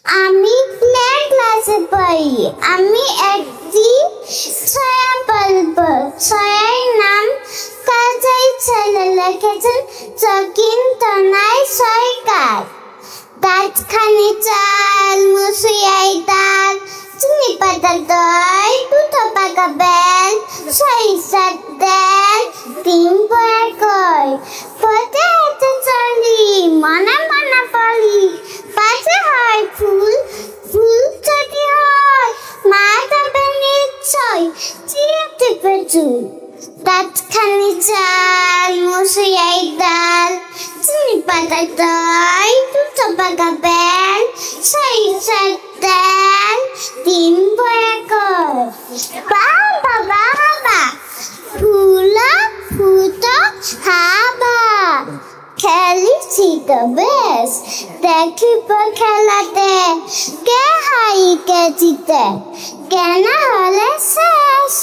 আমি প্লে ক্লাসে পড়ি। আমি একটি ছয়া বলব। ছয়ার নাম কাজাই ছেলে লিখেছেন চকিন্তনাই সরকার। দাঁতখানি চাল, মুসুয়াই ডাল, চিনি পাতার দই, দুটো পাকা বেল, সরিষার তেল, ডিম পোড়া কই, পথে হেঁটে চলি, মনে মনে বলি, পাশে হয় ফুল, ফুল যদি হয় মা দেবে নিশ্চয়, চিড়ে টিপে চুল। দাঁতখানি চাল, মুসুয়াই ডাল, চিনি পাতার দই, দুটো পাকা বেল, সরিষার তেল, ডিম পোড়া কই। বাবা বাবা ফুলো ফুটো হাবা, খেলেছি তো বেশ, দেখিব খেলাতে কে হাই কে জিতে, কে না হলে শেষ।